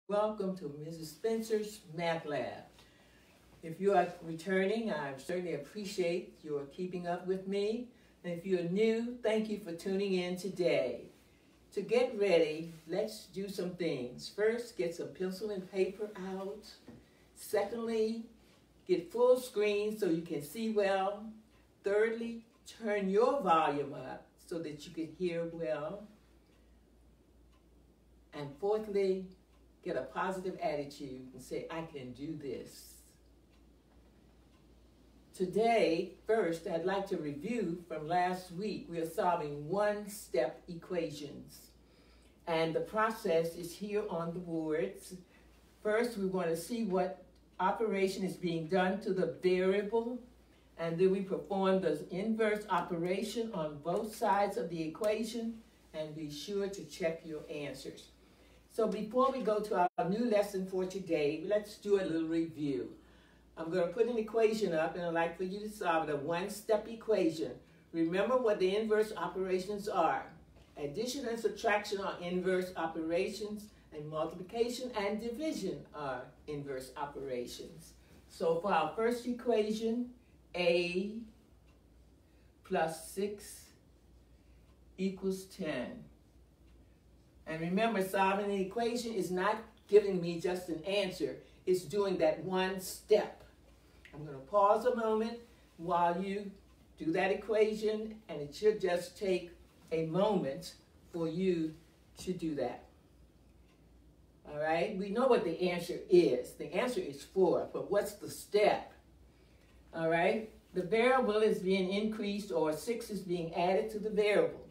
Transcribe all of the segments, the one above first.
Welcome to Mrs. Spencer's Math Lab. If you are returning, I certainly appreciate your keeping up with me. And if you're new, thank you for tuning in today. To get ready, let's do some things. First, get some pencil and paper out. Secondly, get full screen so you can see well. Thirdly, turn your volume up so that you can hear well. And fourthly, get a positive attitude and say, I can do this. Today, first, I'd like to review from last week. We are solving one-step equations. And the process is here on the boards. First, we want to see what operation is being done to the variable. And then we perform the inverse operation on both sides of the equation. And be sure to check your answers. So before we go to our new lesson for today, let's do a little review. I'm going to put an equation up, and I'd like for you to solve it, a one-step equation. Remember what the inverse operations are. Addition and subtraction are inverse operations, and multiplication and division are inverse operations. So for our first equation, a plus 6 equals 10. And remember, solving the equation is not giving me just an answer. It's doing that one step. I'm going to pause a moment while you do that equation, and it should just take a moment for you to do that. All right? We know what the answer is. The answer is 4, but what's the step? All right? The variable is being increased, or 6 is being added to the variable.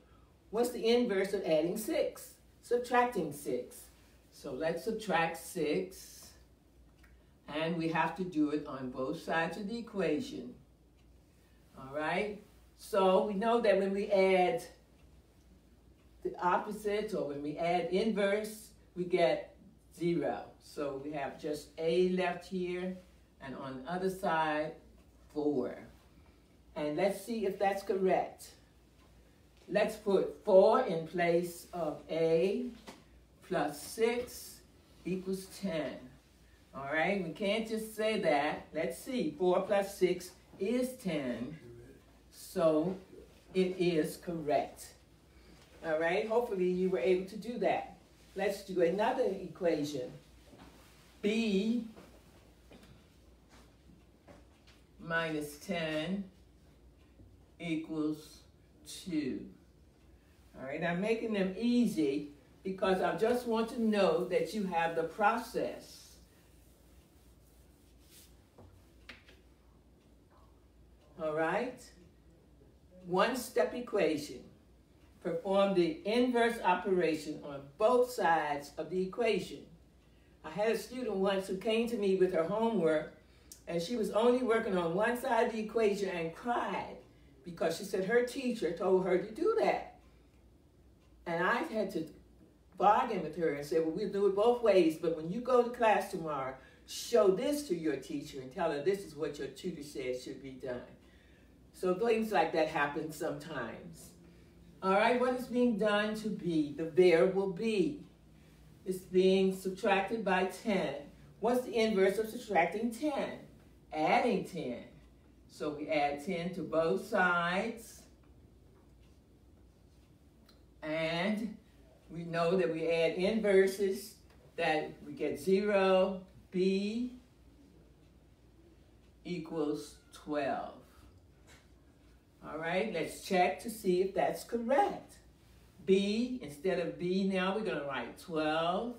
What's the inverse of adding 6? Subtracting 6. So let's subtract 6, and we have to do it on both sides of the equation. All right? So we know that when we add the opposites, or when we add inverse, we get 0. So we have just a left here, and on the other side, 4. And let's see if that's correct. Let's put 4 in place of a plus 6 equals 10. All right, we can't just say that. Let's see, 4 plus 6 is 10. So it is correct. All right, hopefully you were able to do that. Let's do another equation. B minus 10 equals 2. All right, I'm making them easy because I just want to know that you have the process. All right? One-step equation. Perform the inverse operation on both sides of the equation. I had a student once who came to me with her homework, and she was only working on one side of the equation and cried because she said her teacher told her to do that. And I had to bargain with her and say, well, we'll do it both ways, but when you go to class tomorrow, show this to your teacher and tell her this is what your tutor says should be done. So things like that happen sometimes. All right, what is being done to B? The variable B is being subtracted by 10. What's the inverse of subtracting 10? Adding 10. So we add 10 to both sides. And we know that we add inverses, that we get 0, B equals 12. All right, let's check to see if that's correct. B, instead of B now, we're going to write 12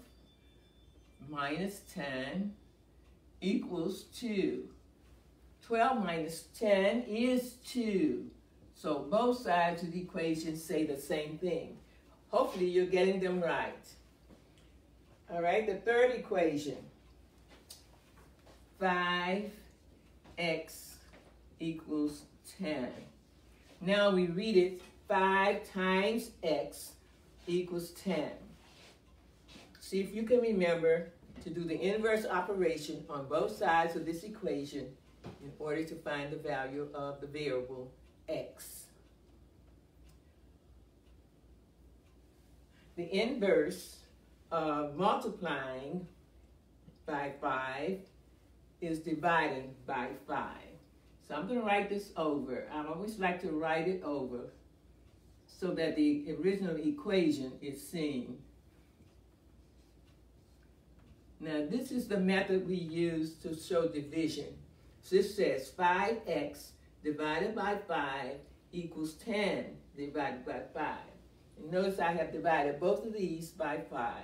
minus 10 equals 2. 12 minus 10 is 2. So both sides of the equation say the same thing. Hopefully you're getting them right. All right, the third equation. 5x equals 10. Now we read it, 5 times x equals 10. See if you can remember to do the inverse operation on both sides of this equation in order to find the value of the variable x. The inverse of multiplying by 5 is dividing by 5. So I'm going to write this over. I always like to write it over so that the original equation is seen. Now this is the method we use to show division. So this says 5x divided by 5 equals 10 divided by 5. And notice I have divided both of these by 5.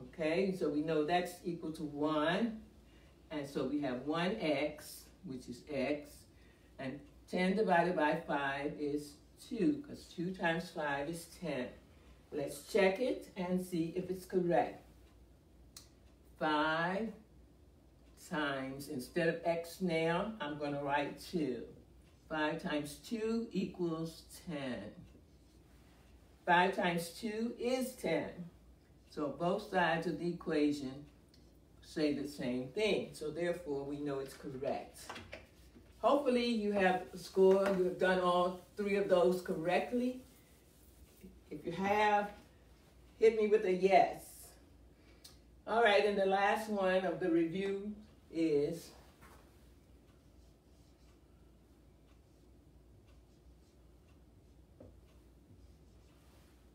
Okay, so we know that's equal to 1. And so we have 1x, which is x. And 10 divided by 5 is 2, because 2 times 5 is 10. Let's check it and see if it's correct. 5 times, instead of x now, I'm going to write 2. 5 times 2 equals 10. 5 times 2 is 10. So both sides of the equation say the same thing. So therefore, we know it's correct. Hopefully you have scored, you have done all 3 of those correctly. If you have, hit me with a yes. All right, and the last one of the review is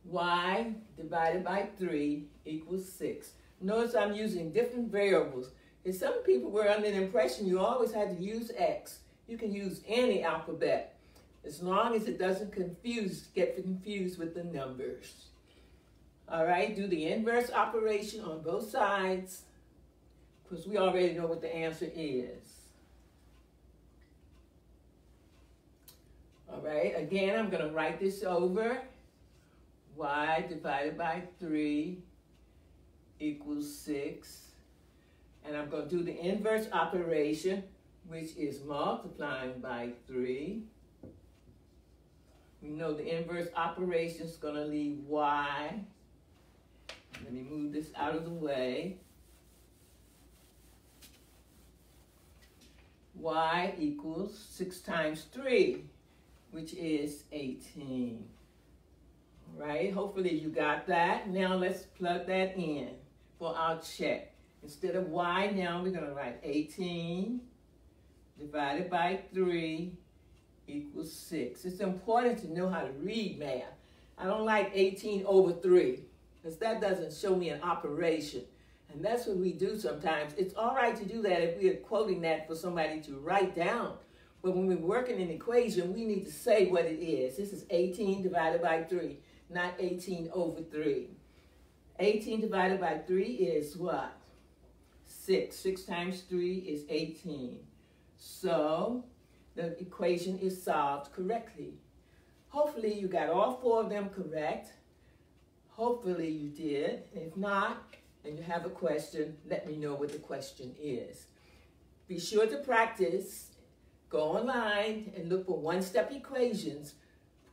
y divided by 3 equals 6. Notice I'm using different variables. If some people were under the impression you always had to use x, you can use any alphabet as long as it doesn't get confused with the numbers. All right, do the inverse operation on both sides, because we already know what the answer is. All right, again, I'm going to write this over. Y divided by 3 equals 6. And I'm going to do the inverse operation, which is multiplying by 3. We know the inverse operation is going to leave y. Let me move this out of the way. Y equals 6 times 3, which is 18. All right, hopefully you got that. Now let's plug that in for our check. Instead of y now, we're going to write 18 divided by 3 equals 6. It's important to know how to read math. I don't like 18 over 3, because that doesn't show me an operation. And that's what we do sometimes. It's all right to do that if we are quoting that for somebody to write down. But when we're working an equation, we need to say what it is. This is 18 divided by 3, not 18 over 3. 18 divided by 3 is what? 6. 6 times 3 is 18. So the equation is solved correctly. Hopefully you got all 4 of them correct. Hopefully you did. If not, and you have a question, let me know what the question is. Be sure to practice. Go online and look for one-step equations,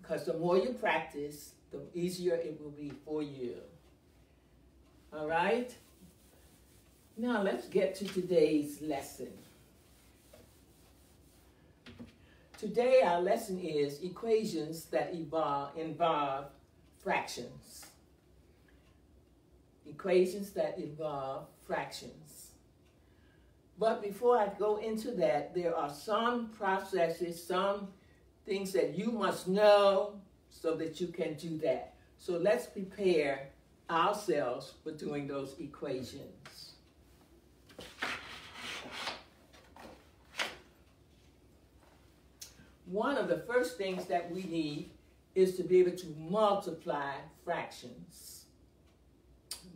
because the more you practice, the easier it will be for you. All right? Now let's get to today's lesson. Today our lesson is equations that involve fractions. Equations that involve fractions. But before I go into that, there are some processes, some things that you must know so that you can do that. So let's prepare ourselves for doing those equations. One of the first things that we need is to be able to multiply fractions.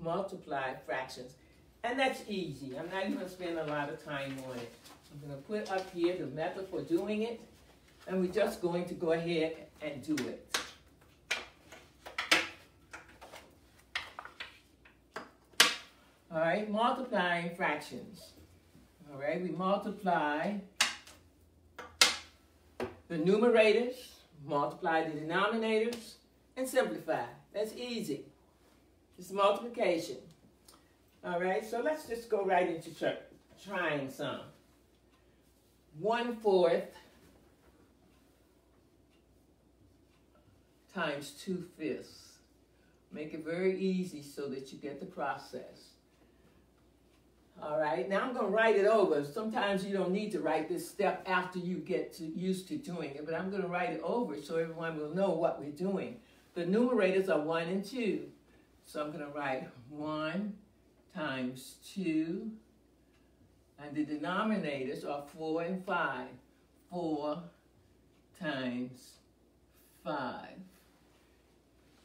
Multiply fractions. And that's easy. I'm not even going to spend a lot of time on it. I'm going to put up here the method for doing it, and we're just going to go ahead and do it. All right, multiplying fractions. All right, we multiply the numerators, multiply the denominators, and simplify. That's easy. It's multiplication. All right, so let's just go right into trying some. 1/4 times 2/5. Make it very easy so that you get the process. All right. right, now I'm going to write it over. Sometimes you don't need to write this step after you get used to doing it, but I'm going to write it over so everyone will know what we're doing. The numerators are 1 and 2. So I'm going to write 1 times 2, and the denominators are 4 and 5. 4 times 5.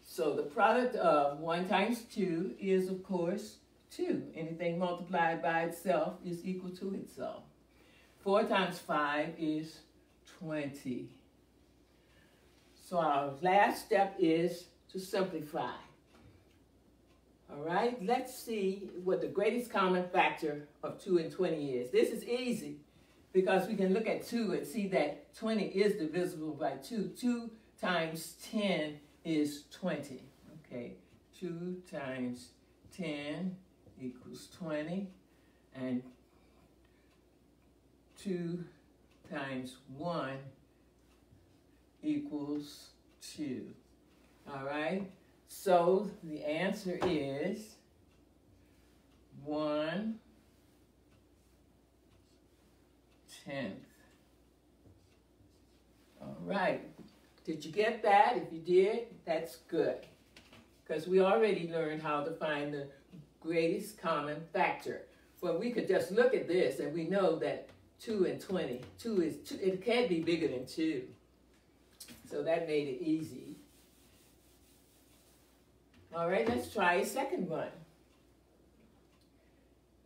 So the product of 1 times 2 is, of course, 2. Anything multiplied by itself is equal to itself. 4 times 5 is 20. So our last step is to simplify. All right, let's see what the greatest common factor of 2 and 20 is. This is easy because we can look at 2 and see that 20 is divisible by 2. 2 times 10 is 20. Okay, 2 times 10 equals 20, and 2 times 1 equals 2. All right, so the answer is 1/10. All right, did you get that? If you did, that's good, because we already learned how to find the greatest common factor. But we could just look at this and we know that 2 and 20, 2 is 2, it can't be bigger than 2. So that made it easy. All right, let's try a second one.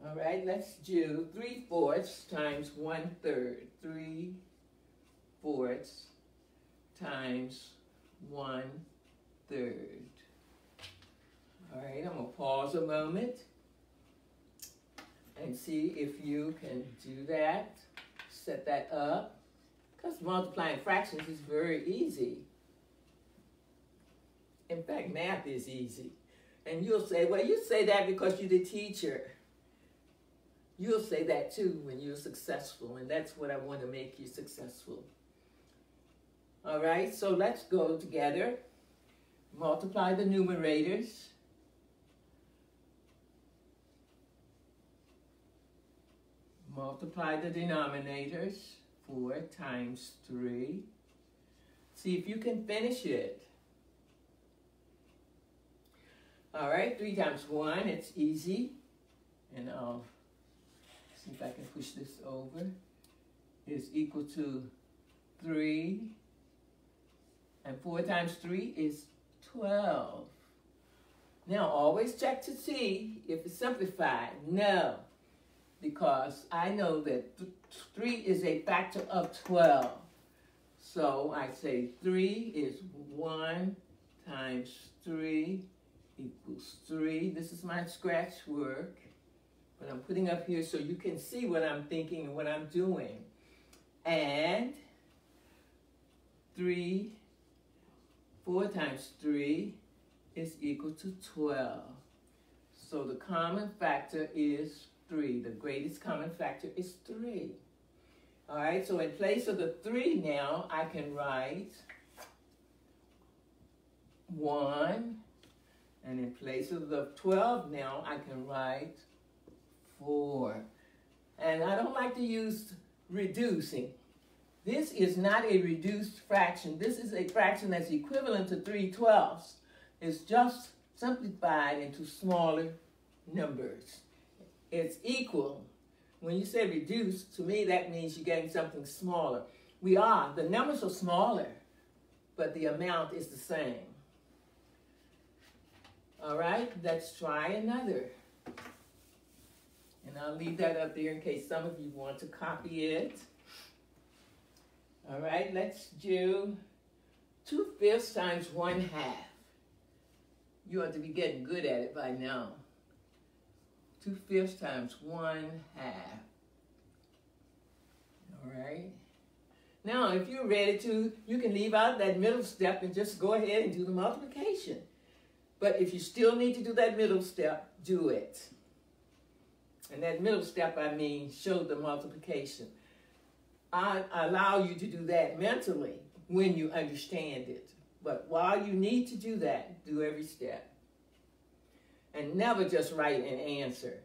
All right, let's do 3/4 times 1/3. 3/4 times 1/3. All right, I'm going to pause a moment and see if you can do that. Set that up. Because multiplying fractions is very easy. In fact, math is easy. And you'll say, well, you say that because you're the teacher. You'll say that too when you're successful, and that's what I want to make you successful. All right, so let's go together. Multiply the numerators. Multiply the denominators. 4 times 3. See if you can finish it. All right, 3 times 1, it's easy. And I'll see if I can push this over. Is equal to 3. And 4 times 3 is 12. Now, always check to see if it's simplified. No, because I know that 3 is a factor of 12. So I say 3 is 1 times 3 equals 3. This is my scratch work, but I'm putting up here so you can see what I'm thinking and what I'm doing. And 4 times 3 is equal to 12. So the common factor is 3. The greatest common factor is 3. All right, so in place of the 3 now, I can write 1. And in place of the 12 now, I can write 4. And I don't like to use reducing. This is not a reduced fraction. This is a fraction that's equivalent to 3/12. It's just simplified into smaller numbers. It's equal. When you say reduced, to me that means you're getting something smaller. The numbers are smaller, but the amount is the same. All right, let's try another. And I'll leave that up there in case some of you want to copy it. All right, let's do 2/5 times 1/2. You ought to be getting good at it by now. 2/5 times 1/2. All right. Now, if you're ready to, you can leave out that middle step and just go ahead and do the multiplication. But if you still need to do that middle step, do it. And that middle step, I mean, show the multiplication. I allow you to do that mentally when you understand it. But while you need to do that, do every step. And never just write an answer.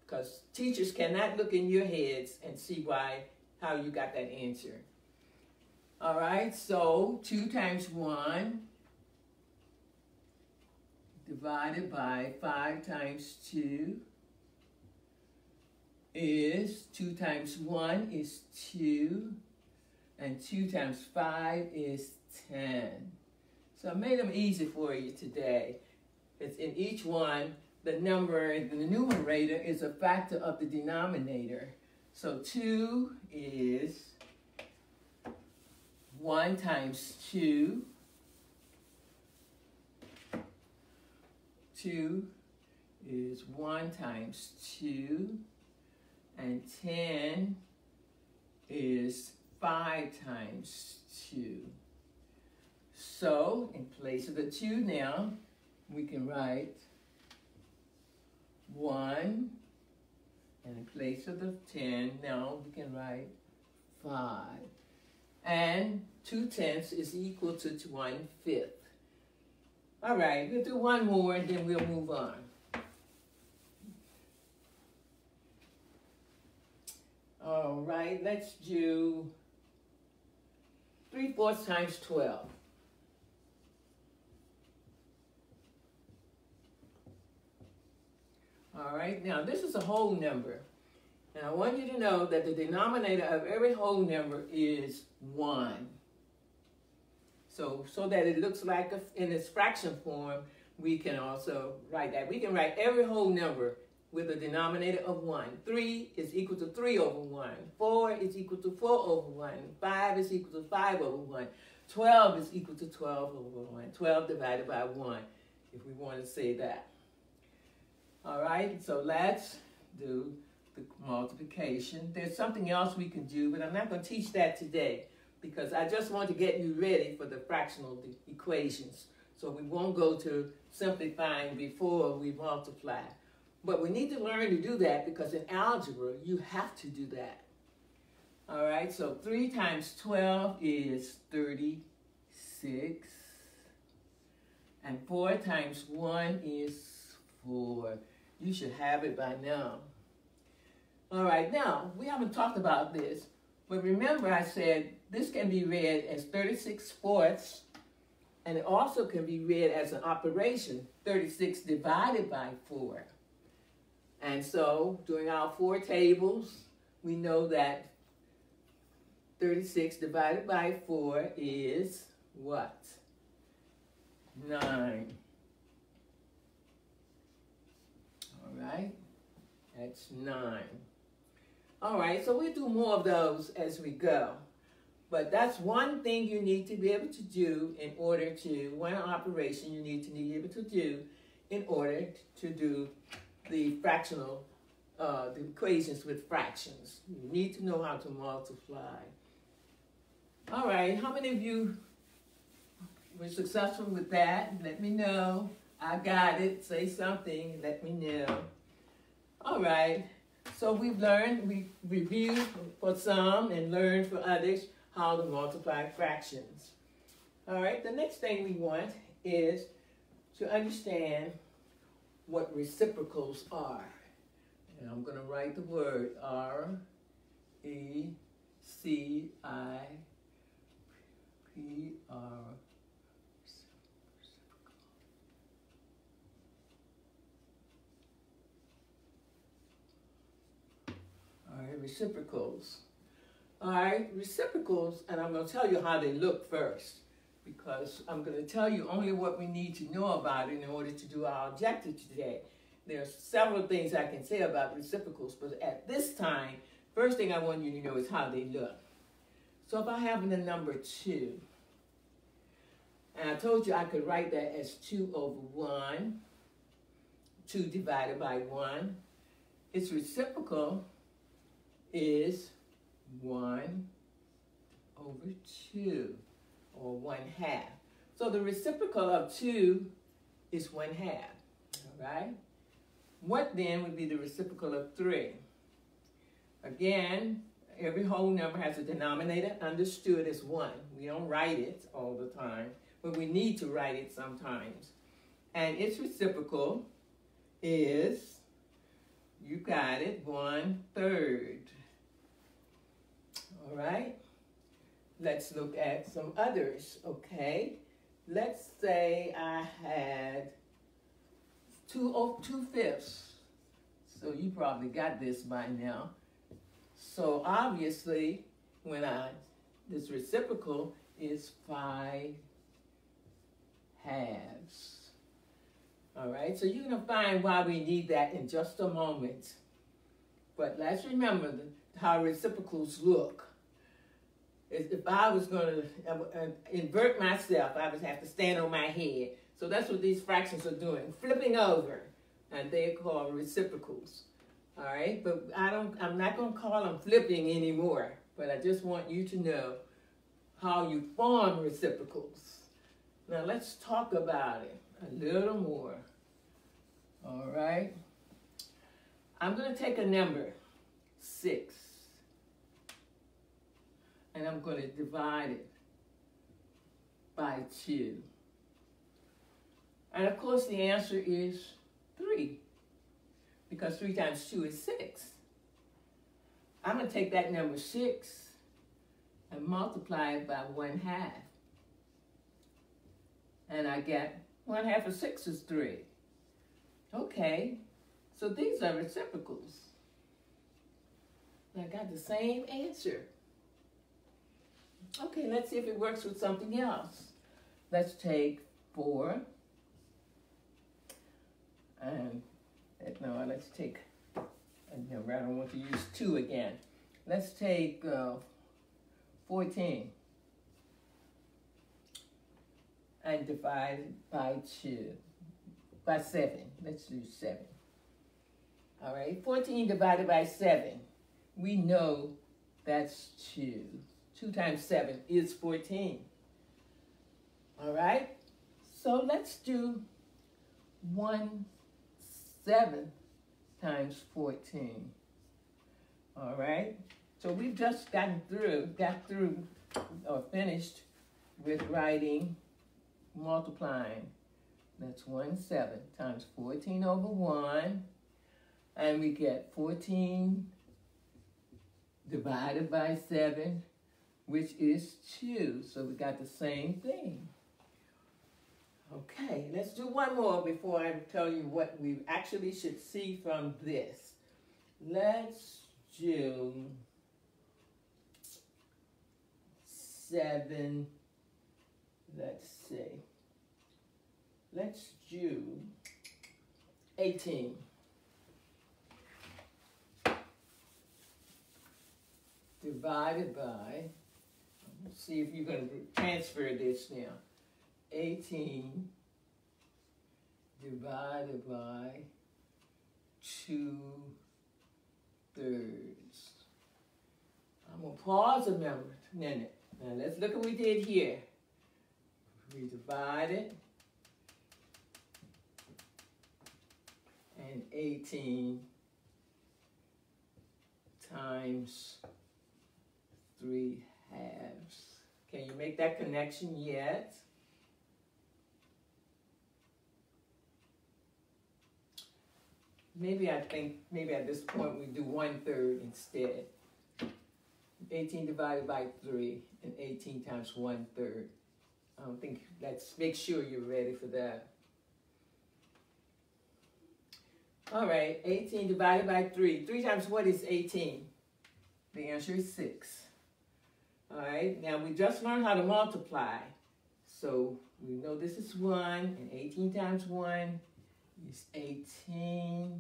because teachers cannot look in your heads and see how you got that answer. All right, so 2 times 1 divided by 5 times 2 is 2 times 1 is 2, and 2 times 5 is 10. So I made them easy for you today. It's in each one, the number in the numerator is a factor of the denominator. So 2 is 1 times 2. 2 is 1 times 2. And 10 is 5 times 2. So, in place of the 2 now, we can write 1. And in place of the 10, now we can write 5. And 2/10 is equal to 1/5. All right, we'll do one more and then we'll move on. All right, let's do 3/4 times 12. All right, now this is a whole number. And I want you to know that the denominator of every whole number is 1. So that it looks like in its fraction form, we can also write that. We can write every whole number with a denominator of 1. 3 is equal to 3 over 1. 4 is equal to 4 over 1. 5 is equal to 5 over 1. 12 is equal to 12 over 1. 12 divided by 1, if we want to say that. All right, so let's do the multiplication. There's something else we can do, but I'm not going to teach that today because I just want to get you ready for the fractional equations. So we won't go to simplifying before we multiply. But we need to learn to do that because in algebra, you have to do that. All right, so 3 times 12 is 36. And 4 times 1 is 4. You should have it by now. All right, now, we haven't talked about this, but remember I said this can be read as 36/4, and it also can be read as an operation, 36 divided by 4. And so, doing our 4 tables, we know that 36 divided by 4 is what? 9. All right, that's 9. All right, so we'll do more of those as we go. But that's one thing you need to be able to do in order to, one operation you need to be able to do in order to do the fractional, the equations with fractions. You need to know how to multiply. All right, how many of you were successful with that? Let me know. I got it. Say something. Let me know. All right. So we've learned, we reviewed for some and learned for others how to multiply fractions. All right. The next thing we want is to understand what reciprocals are. And I'm going to write the word R-E-C-I-P-R. All right, reciprocals. All right, reciprocals, and I'm going to tell you how they look first, because I'm going to tell you only what we need to know about it in order to do our objective today. There are several things I can say about reciprocals, but at this time, first thing I want you to know is how they look. So if I have the number 2, and I told you I could write that as 2 over 1, 2 divided by 1, its reciprocal is 1 over 2, or 1/2. So the reciprocal of 2 is 1/2, all right? What then would be the reciprocal of 3? Again, every whole number has a denominator understood as 1. We don't write it all the time, but we need to write it sometimes. And its reciprocal is, You got it, 1/3. All right. Let's look at some others, okay? Let's say I had 2/5. So you probably got this by now. So obviously, this reciprocal is 5 halves. All right, so you're going to find why we need that in just a moment. But let's remember how reciprocals look. If I was going to invert myself, I would have to stand on my head. So that's what these fractions are doing, flipping over. And they're called reciprocals. All right, but I'm not going to call them flipping anymore. But I just want you to know how you form reciprocals. Now let's talk about it a little more. All right. I'm going to take a number, 6, and I'm going to divide it by 2. And of course the answer is 3, because 3 times 2 is 6. I'm going to take that number 6 and multiply it by 1/2. And I get 1/2 of 6 is 3. Okay, so these are reciprocals. I got the same answer. Okay, let's see if it works with something else. Let's take 4. And no, let's take a number. I don't want to use 2 again. Let's take 14 and divide it by 7. Let's do 7. All right, 14 divided by 7. We know that's 2. 2 times 7 is 14. All right, so let's do 1/7 times 14. All right, so we've just got through or finished with writing, multiplying. That's 1/7 times 14 over 1, and we get 14 divided by 7, which is 2. So we got the same thing. Okay, let's do one more before I tell you what we actually should see from this. Let's do 7, let's see. Let's do 18. Divided by, let's see if you're going to transfer this now. 18 divided by 2/3. I'm going to pause a minute. Now let's look at what we did here. We divided, and 18 times 3 halves. Can you make that connection yet? Maybe at this point we do 1/3 instead. 18 divided by 3 and 18 times 1/3. I don't think, let's make sure you're ready for that. All right, 18 divided by 3. 3 times what is 18? The answer is 6. All right, now we just learned how to multiply. So we know this is 1, and 18 times 1 is 18.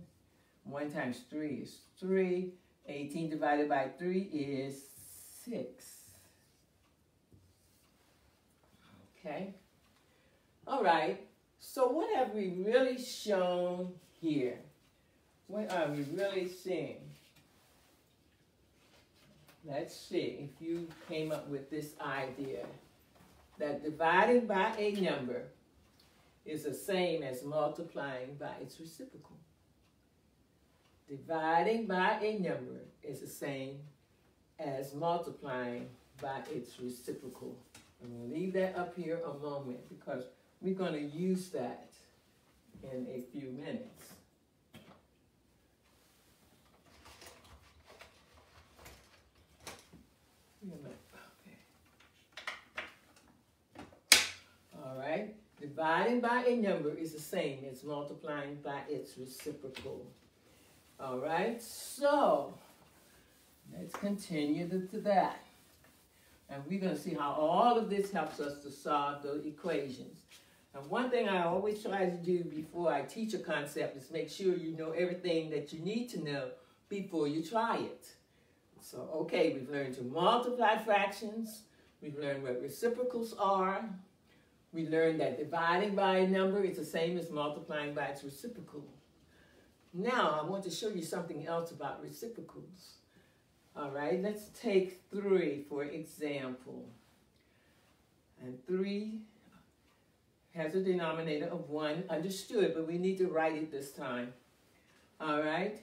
1 times 3 is 3. 18 divided by 3 is 6. Okay. All right. So what have we really shown here? What are we really seeing? Let's see if you came up with this idea that dividing by a number is the same as multiplying by its reciprocal. Dividing by a number is the same as multiplying by its reciprocal. I'm going to leave that up here a moment because we're going to use that in a few minutes. dividing by a number is the same as multiplying by its reciprocal. All right, so let's continue to that. And we're going to see how all of this helps us to solve the equations. And one thing I always try to do before I teach a concept is make sure you know everything that you need to know before you try it. So, okay, we've learned to multiply fractions. We've learned what reciprocals are. We learned that dividing by a number is the same as multiplying by its reciprocal. Now, I want to show you something else about reciprocals. All right, let's take 3 for example. And 3 has a denominator of 1, understood, but we need to write it this time. All right,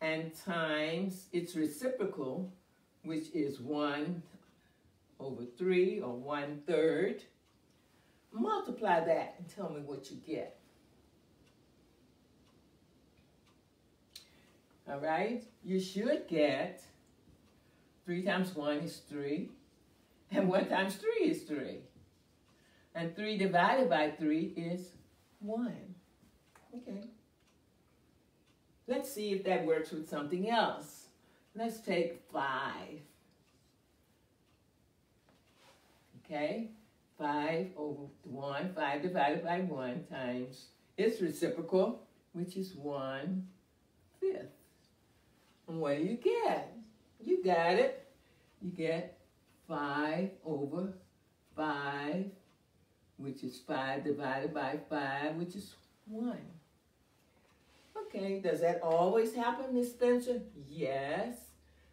and times its reciprocal, which is 1 over 3, or 1/3. Multiply that and tell me what you get. All right, you should get 3 times 1 is 3, and 1 times 3 is 3. And 3 divided by 3 is 1. Okay. Let's see if that works with something else. Let's take 5. Okay, 5 over 1, 5 divided by 1 times its reciprocal, which is 1/5. And what do you get? You got it. You get 5 over 5, which is 5 divided by 5, which is 1. Okay, does that always happen, Miss Spencer? Yes.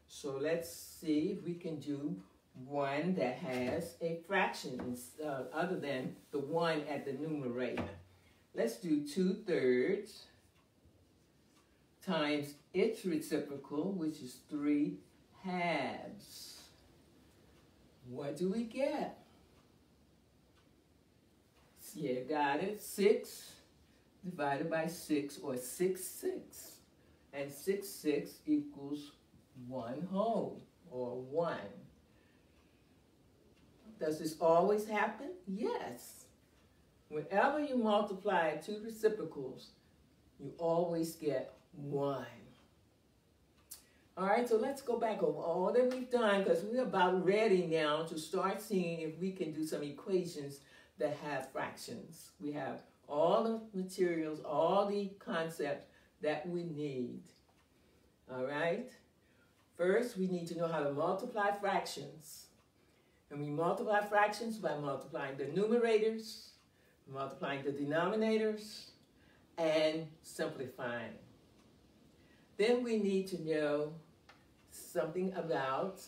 So let's see if we can do one that has a fraction other than the 1 at the numerator. Let's do 2/3 times its reciprocal, which is 3/2. What do we get? Yeah, got it. 6 divided by 6, or 6/6. And 6/6 equals 1 whole, or 1. Does this always happen? Yes. Whenever you multiply 2 reciprocals, you always get 1. All right, so let's go back over all that we've done, because we're about ready now to start seeing if we can do some equations that have fractions. We have all the materials, all the concepts that we need. All right? First, we need to know how to multiply fractions. And we multiply fractions by multiplying the numerators, multiplying the denominators, and simplifying. Then we need to know something about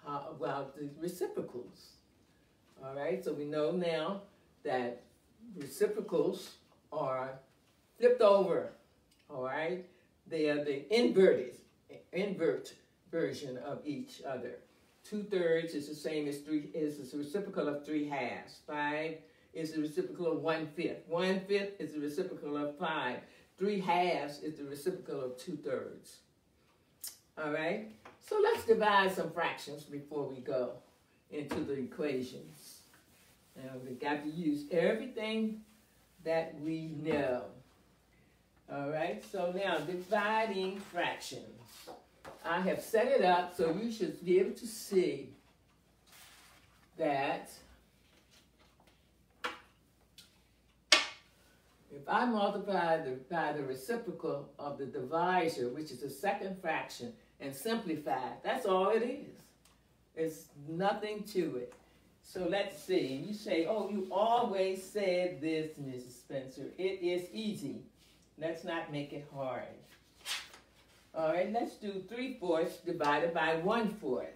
the reciprocals. All right, so we know now that reciprocals are flipped over. All right, they are the invert version of each other. 2/3 is the same as 3, is the reciprocal of 3/2. 5 is the reciprocal of 1/5. 1/5 is the reciprocal of 5. 3/2 is the reciprocal of 2/3. All right, so let's divide some fractions before we go into the equations. Now we've got to use everything that we know. All right, so now dividing fractions. I have set it up so you should be able to see that if I multiply by the reciprocal of the divisor, which is the second fraction, and simplify, that's all it is. It's nothing to it. So let's see. You say, oh, you always said this, Mrs. Spencer. It is easy. Let's not make it hard. All right, let's do 3/4 divided by 1/4.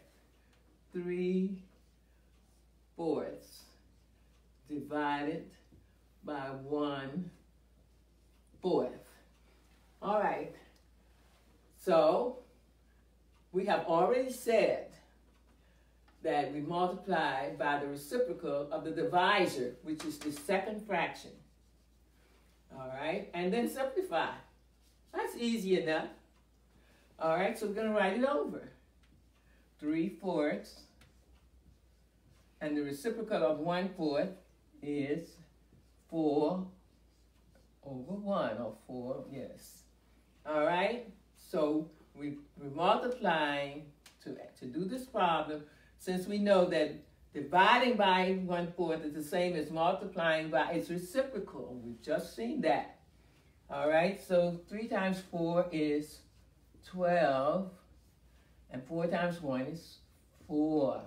3/4 divided by 1/4. All right, so we have already said that we multiply by the reciprocal of the divisor, which is the second fraction. All right, and then simplify. That's easy enough. All right, so we're going to write it over. 3/4, and the reciprocal of 1/4 is 4 over 1, or 4, yes. All right, so we're multiplying to do this problem, since we know that dividing by 1/4 is the same as multiplying by its reciprocal. We've just seen that. All right, so 3 times 4 is 12, and 4 times 1 is 4.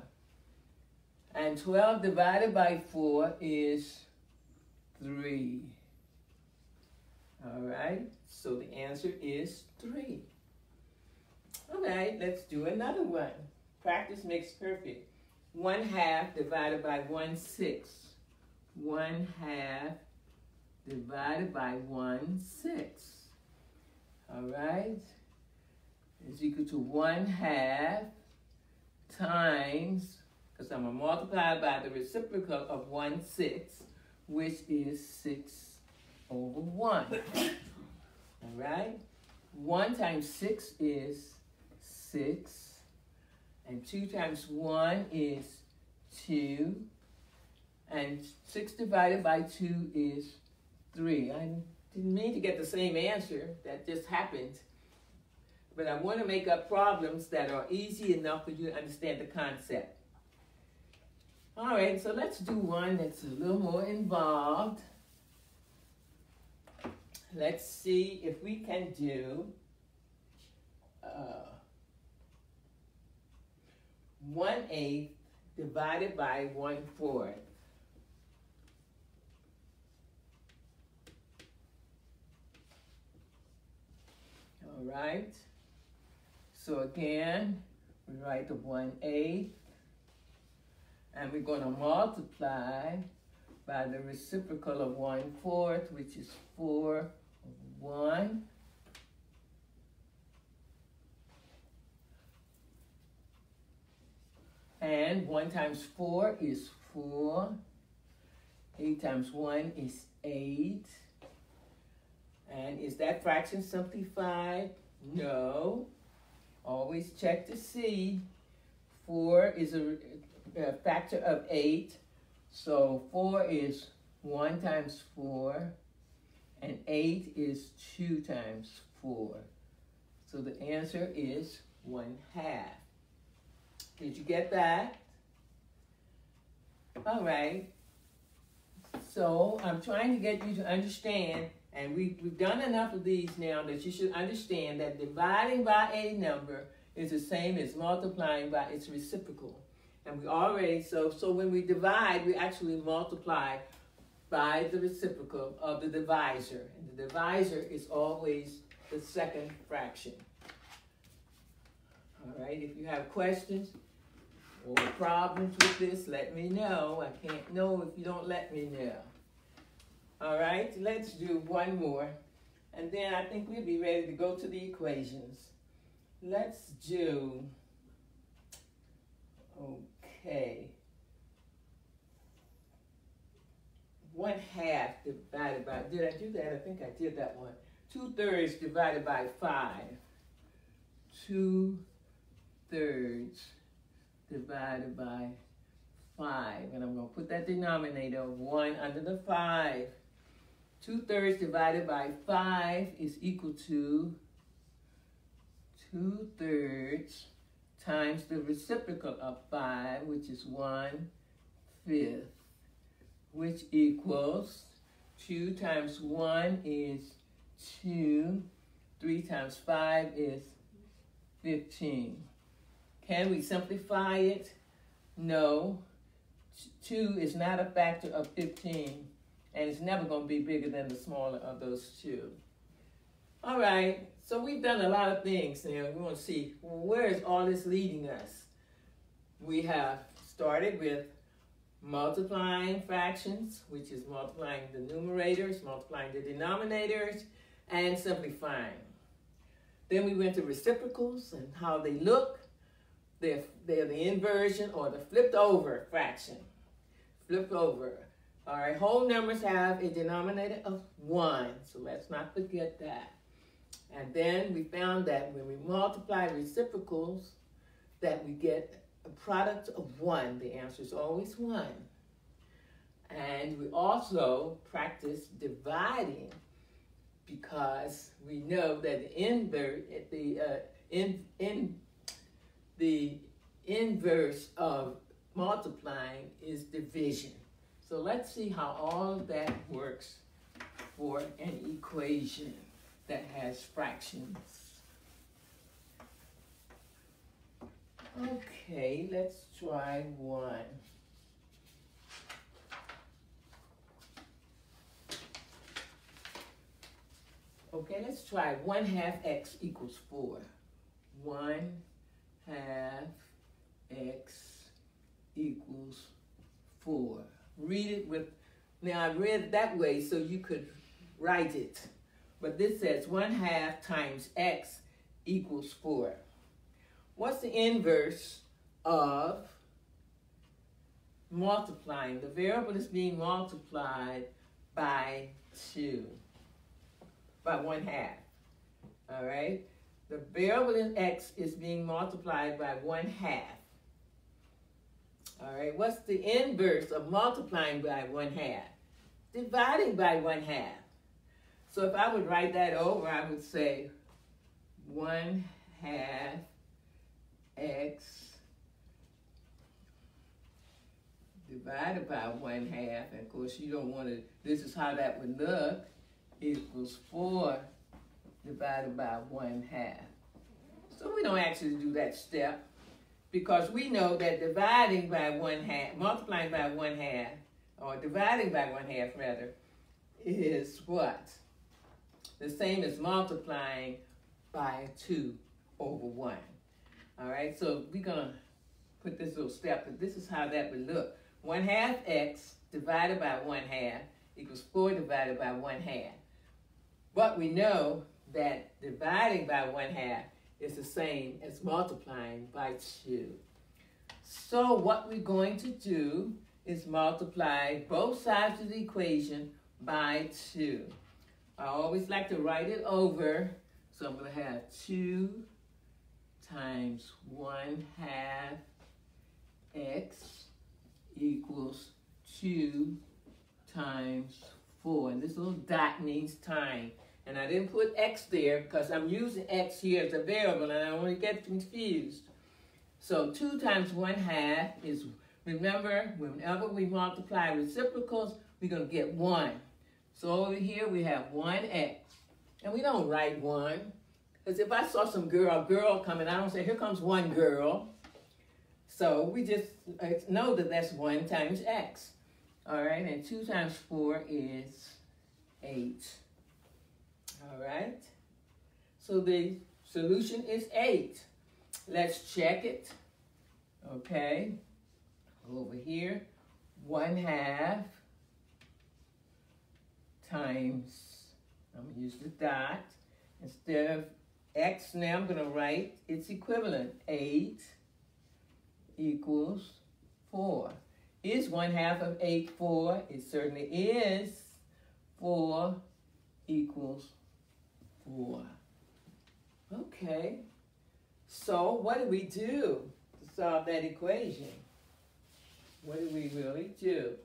And 12 divided by 4 is 3. All right, so the answer is 3. Okay, let's do another one. Practice makes perfect. 1/2 divided by 1/6. 1/2 divided by 1/6. All right, is equal to 1/2 times, because I'm going to multiply by the reciprocal of 1/6, which is 6 over 1. All right, 1 times 6 is 6, and 2 times 1 is 2, and 6 divided by 2 is 3. I didn't mean to get the same answer, that just happened. But I want to make up problems that are easy enough for you to understand the concept. All right, so let's do one that's a little more involved. Let's see if we can do 1/8 divided by 1/4. All right, so again, we write the 1/8, and we're going to multiply by the reciprocal of 1/4, which is 4 over 1. And 1 times 4 is 4. 8 times 1 is 8. And is that fraction simplified? No. Always check to see. 4 is a factor of 8. So 4 is 1 times 4. And 8 is 2 times 4. So the answer is 1/2. Did you get that? All right. So I'm trying to get you to understand, and we've done enough of these now that you should understand that dividing by a number is the same as multiplying by its reciprocal. And we already, so when we divide, we actually multiply by the reciprocal of the divisor. And the divisor is always the second fraction. All right, if you have questions or problems with this, let me know. I can't know if you don't let me know. All right, let's do one more. And then I think we'll be ready to go to the equations. Let's do, okay, 1/2 divided by, did I do that? I think I did that one. 2/3 divided by 5. 2/3 divided by 5. And I'm going to put that denominator of 1 under the 5. 2/3 divided by 5 is equal to 2/3 times the reciprocal of 5, which is 1/5, which equals 2 times 1 is 2, 3 times 5 is 15. Can we simplify it? No. 2 is not a factor of 15, and it's never going to be bigger than the smaller of those two. All right, so we've done a lot of things now. We want to see, well, where is all this leading us? We have started with multiplying fractions, which is multiplying the numerators, multiplying the denominators, and simplifying. Then we went to reciprocals and how they look. They're the inversion or the flipped over fraction. Flipped over. All right, whole numbers have a denominator of 1, so let's not forget that. And then we found that when we multiply reciprocals, that we get a product of 1. The answer is always 1. And we also practice dividing, because we know that the inverse of multiplying is division. So let's see how all of that works for an equation that has fractions. Okay, let's try one. Okay, let's try 1/2 x equals 4. 1/2 x equals 4. Read it with, now I read it that way so you could write it. But this says 1/2 times x equals 4. What's the inverse of multiplying? The variable is being multiplied by 2. By 1/2. All right? The variable in x is being multiplied by 1/2. All right? What's the inverse of multiplying by 1/2? Dividing by 1/2. So if I would write that over, I would say 1/2 x divided by 1/2. And of course, you don't want to, this is how that would look, equals 4 divided by 1/2. So we don't actually do that step, because we know that dividing by 1/2, multiplying by 1/2, or dividing by 1/2 rather, is what? The same as multiplying by 2 over 1. All right, so we're going to put this little step, but this is how that would look. 1/2 x divided by 1/2 equals 4 divided by 1/2. But we know that dividing by 1/2 is the same as multiplying by 2. So what we're going to do is multiply both sides of the equation by 2. I always like to write it over, so I'm going to have 2 times 1/2 x equals 2 times 4. And this little dot means time. And I didn't put x there because I'm using x here as a variable and I don't want to get confused. So 2 times 1/2 is, remember, whenever we multiply reciprocals, we're going to get 1. So over here we have 1x. And we don't write 1. Because if I saw some girl coming, I don't say, here comes one girl. So we just know that that's 1 times x. All right, and 2 times 4 is 8. All right, so the solution is 8. Let's check it. Okay, over here, 1/2 times, I'm going to use the dot. Instead of x now, I'm going to write its equivalent. 8 equals 4. Is 1/2 of 8 4? It certainly is. 4 equals 4. Okay. So what do we do to solve that equation? What do we really do?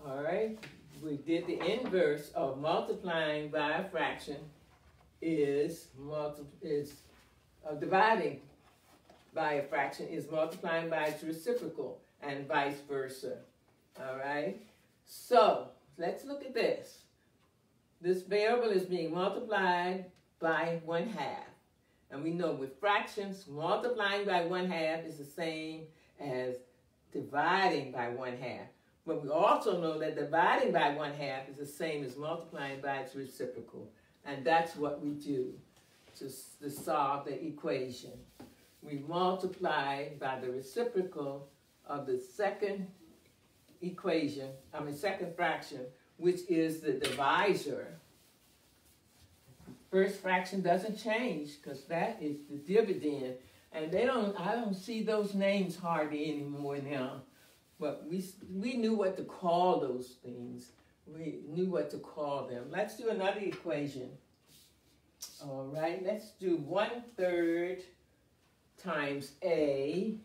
All right. We did the inverse of multiplying by a fraction is dividing by a fraction is multiplying by its reciprocal, and vice versa. All right? So, let's look at this. This variable is being multiplied by 1/2. And we know with fractions, multiplying by 1/2 is the same as dividing by 1/2. But we also know that dividing by 1/2 is the same as multiplying by its reciprocal. And that's what we do to solve the equation. We multiply by the reciprocal of the second fraction, which is the divisor. First fraction doesn't change because that is the dividend. And I don't see those names hardly anymore now. But we knew what to call those things. We knew what to call them. Let's do another equation. All right, let's do 1/3 times a,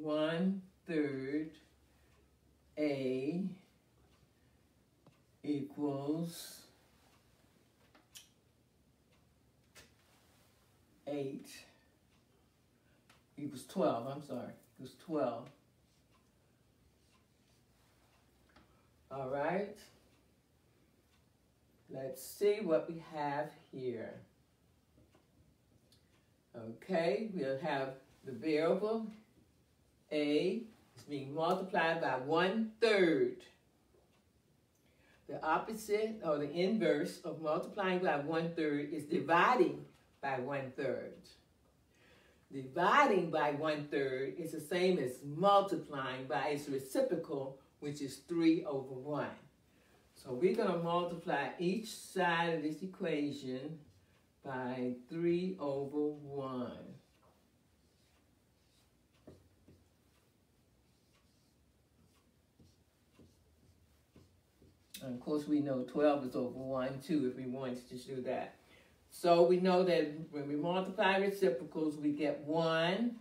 1/3 third A equals 8 equals 12, I'm sorry, equals 12. All right, let's see what we have here. Okay, we'll have the variable A is being multiplied by 1/3. The opposite or the inverse of multiplying by 1/3 is dividing by 1/3. Dividing by 1/3 is the same as multiplying by its reciprocal, which is 3/1. So we're going to multiply each side of this equation by 3/1. And of course, we know 12 is over 1, too, if we wanted to do that. So we know that when we multiply reciprocals, we get 1.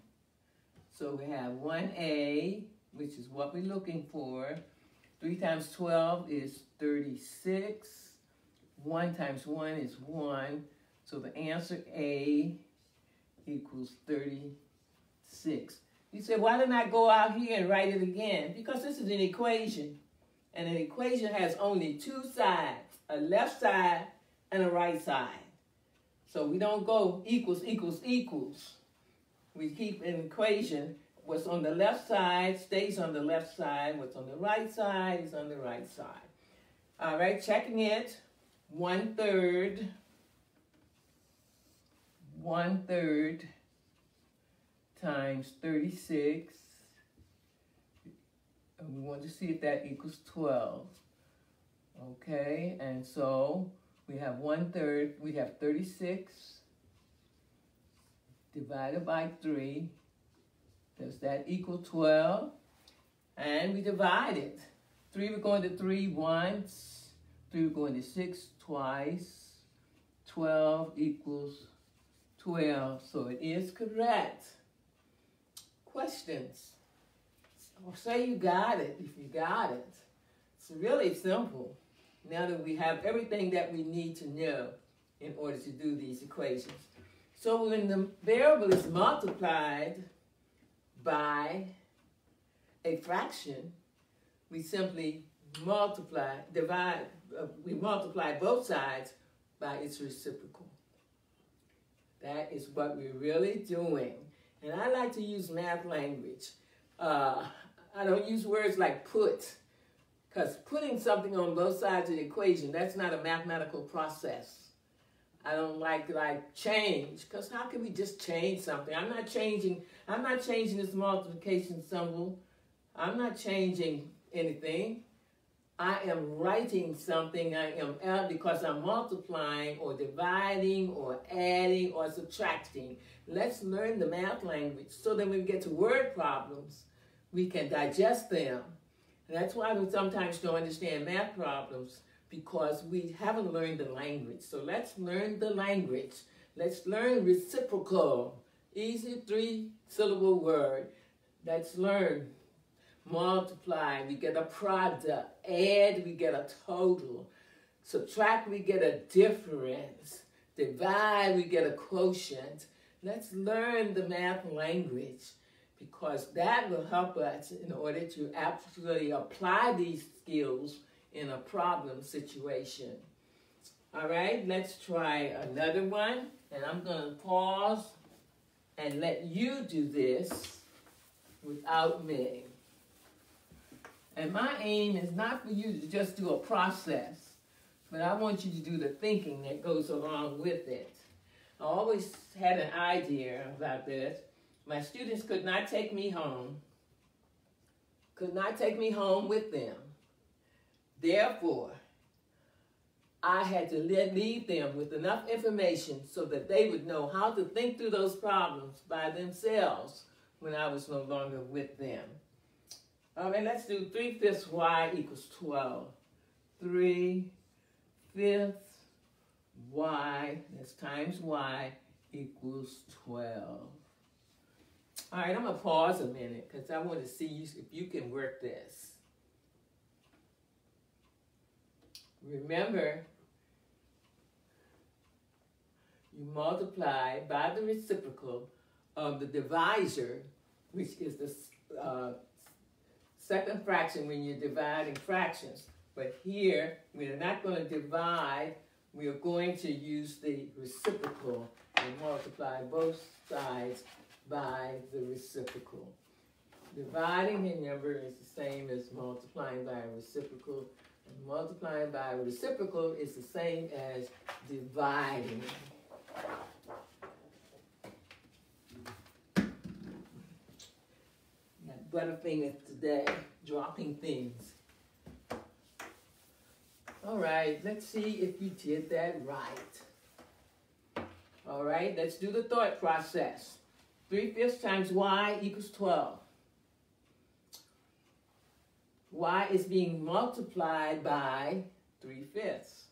So we have 1A, which is what we're looking for. 3 times 12 is 36. 1 times 1 is 1. So the answer A equals 36. You say, why didn't I go out here and write it again? Because this is an equation. And an equation has only 2 sides, a left side and a right side. So we don't go equals, equals, equals. We keep an equation. What's on the left side stays on the left side. What's on the right side is on the right side. All right, checking it. 1/3. 1/3 times 36. And we want to see if that equals 12. Okay, and so we have 1/3, we have 36 divided by 3. Does that equal 12? And we divide it. 3 we're going to 3 once, 3 we're going to 6 twice. 12 equals 12, so it is correct. Questions? Or say you got it, if you got it. It's really simple. Now that we have everything that we need to know in order to do these equations. So when the variable is multiplied by a fraction, we simply we multiply both sides by its reciprocal. That is what we're really doing. And I like to use math language. I don't use words like put, because putting something on both sides of the equation, that's not a mathematical process. I don't like change, because how can we just change something? I'm not changing this multiplication symbol. I'm not changing anything. I am writing something. Because I'm multiplying or dividing or adding or subtracting. Let's learn the math language so that when we get to word problems, we can digest them. And that's why we sometimes don't understand math problems, because we haven't learned the language. So let's learn the language. Let's learn reciprocal. Easy 3-syllable word. Let's learn. Multiply, we get a product. Add, we get a total. Subtract, we get a difference. Divide, we get a quotient. Let's learn the math language, because that will help us in order to actually apply these skills in a problem situation. All right, let's try another one. And I'm going to pause and let you do this without me. And my aim is not for you to just do a process, but I want you to do the thinking that goes along with it. I always had an idea about this. My students could not take me home with them. Therefore, I had to leave them with enough information so that they would know how to think through those problems by themselves when I was no longer with them. All right, let's do 3/5 y equals 12. 3/5 y, that's times y, equals 12. All right, I'm going to pause a minute because I want to see if you can work this. Remember, you multiply by the reciprocal of the divisor, which is the second fraction when you're dividing fractions. But here, we're not going to divide. We are going to use the reciprocal and multiply both sides by the reciprocal. Dividing a number is the same as multiplying by a reciprocal. And multiplying by a reciprocal is the same as dividing. Got butterfingers today, dropping things. All right, let's see if you did that right. All right, let's do the thought process. 3/5 times y equals 12. Y is being multiplied by 3/5.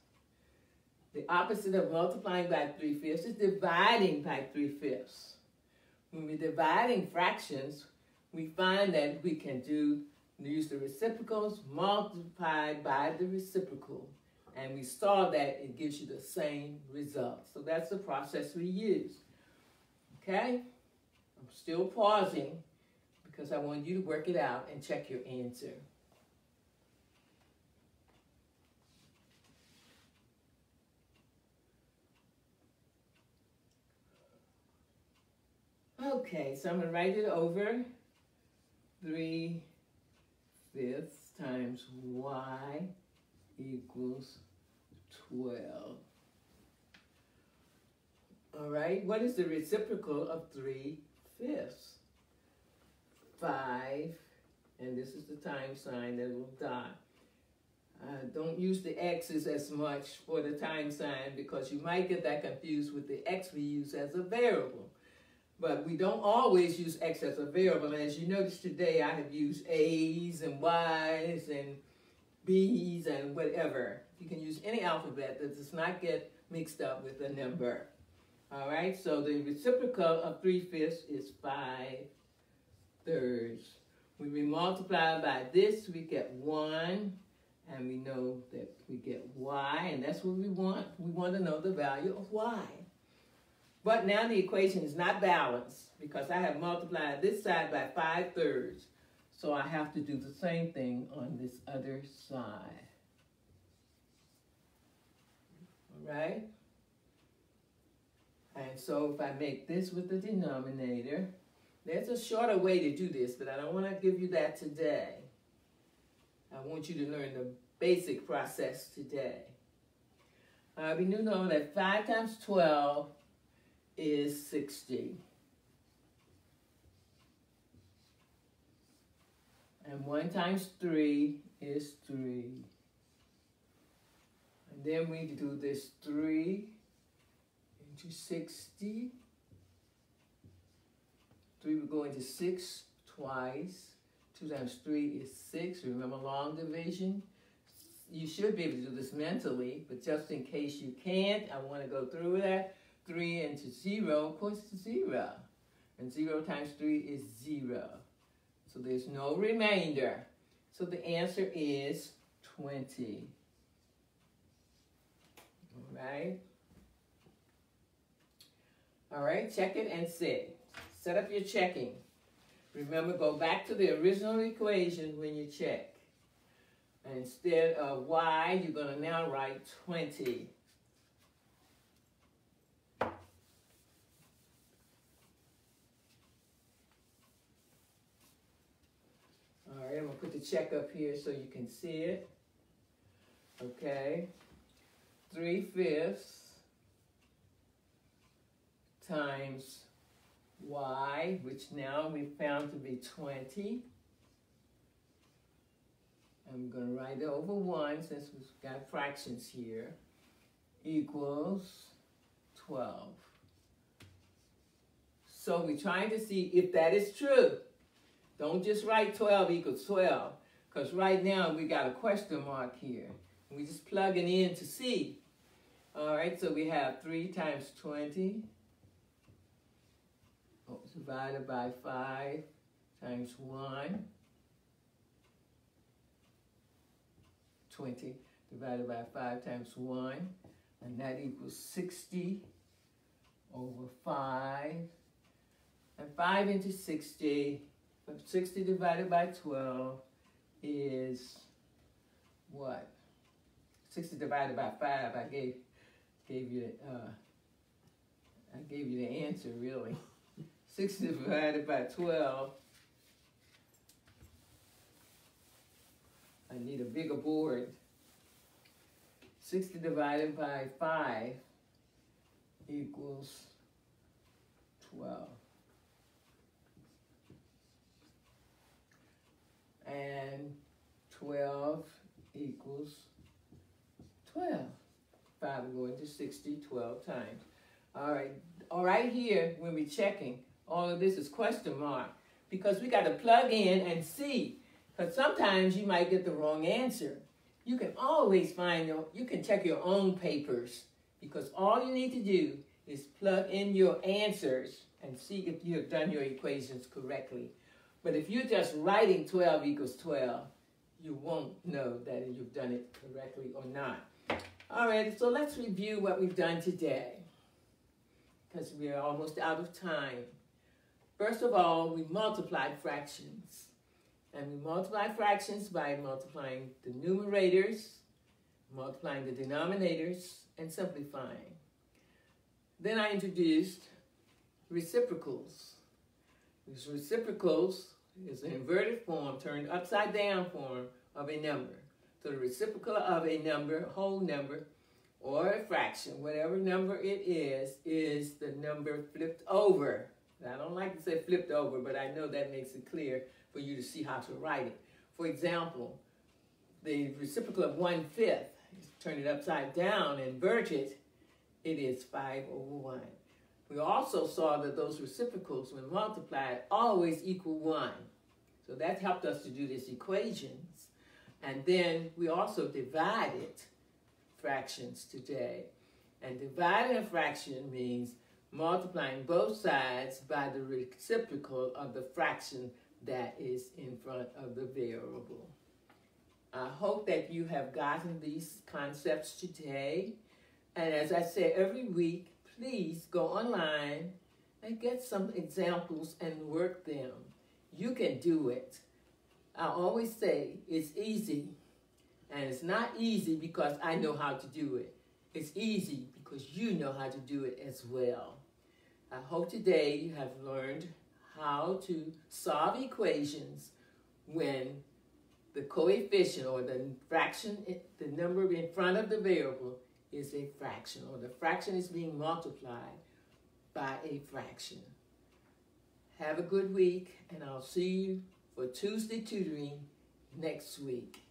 The opposite of multiplying by 3/5 is dividing by 3/5. When we're dividing fractions, we find that we can use the reciprocals multiplied by the reciprocal. And we saw that it gives you the same result. So that's the process we use. Okay? I'm still pausing because I want you to work it out and check your answer. Okay, so I'm going to write it over. 3/5 times y equals 12. All right, what is the reciprocal of 3/5? 5, and this is the time sign that will die. Don't use the x's as much for the time sign because you might get that confused with the x we use as a variable. But we don't always use x as a variable. And as you notice today, I have used a's and y's and b's and whatever. You can use any alphabet that does not get mixed up with a number. All right, so the reciprocal of 3/5 is 5/3. When we multiply by this, we get 1, and we know that we get y, and that's what we want. We want to know the value of y. But now the equation is not balanced because I have multiplied this side by 5/3. So I have to do the same thing on this other side. All right? And so if I make this with the denominator, there's a shorter way to do this, but I don't want to give you that today. I want you to learn the basic process today. We know that 5 times 12 is 60. And 1 times 3 is 3. And then we do this 3 into 60. 3 will go into 6 twice. 2 times 3 is 6. Remember long division? You should be able to do this mentally, but just in case you can't, I want to go through that. 3 into 0, of course, is 0. And 0 times 3 is 0. So there's no remainder. So the answer is 20. All right? All right, check it and see. Set up your checking. Remember, go back to the original equation when you check. And instead of y, you're going to now write 20. All right, I'm going to put the check up here so you can see it. Okay. 3/5 times y, which now we found to be 20. I'm going to write it over 1 since we've got fractions here, equals 12. So we're trying to see if that is true. Don't just write 12 equals 12, because right now we got a question mark here. We just plug it in to see. All right, so we have 3 times 20 divided by 5 times 1. 20 divided by 5 times 1. And that equals 60 over 5. And 5 into 60. 60 divided by 12 is what? 60 divided by 5. I gave you the answer, really. 60 divided by 12. I need a bigger board. 60 divided by 5 equals 12. And 12 equals 12. 5 will go into 60 12 times. All right here, when we're checking, all of this is question mark because we got to plug in and see. Because sometimes you might get the wrong answer. You can always you can check your own papers because all you need to do is plug in your answers and see if you have done your equations correctly. But if you're just writing 12 equals 12, you won't know that you've done it correctly or not. All right, so let's review what we've done today because we're almost out of time. First of all, we multiplied fractions. And we multiply fractions by multiplying the numerators, multiplying the denominators, and simplifying. Then I introduced reciprocals. These reciprocals is an inverted form, turned upside down form of a number. So the reciprocal of a number, whole number, or a fraction, whatever number it is the number flipped over. I don't like to say flipped over, but I know that makes it clear for you to see how to write it. For example, the reciprocal of 1/5, turn it upside down, invert it, it is 5 over 1. We also saw that those reciprocals, when multiplied, always equal 1. So that helped us to do these equations. And then we also divided fractions today. And dividing a fraction means multiplying both sides by the reciprocal of the fraction that is in front of the variable. I hope that you have gotten these concepts today. And as I say every week, please go online and get some examples and work them. You can do it. I always say it's easy. And it's not easy because I know how to do it. It's easy because you know how to do it as well. I hope today you have learned how to solve equations when the coefficient or the fraction, the number in front of the variable is a fraction, or the fraction is being multiplied by a fraction. Have a good week, and I'll see you for Tuesday tutoring next week.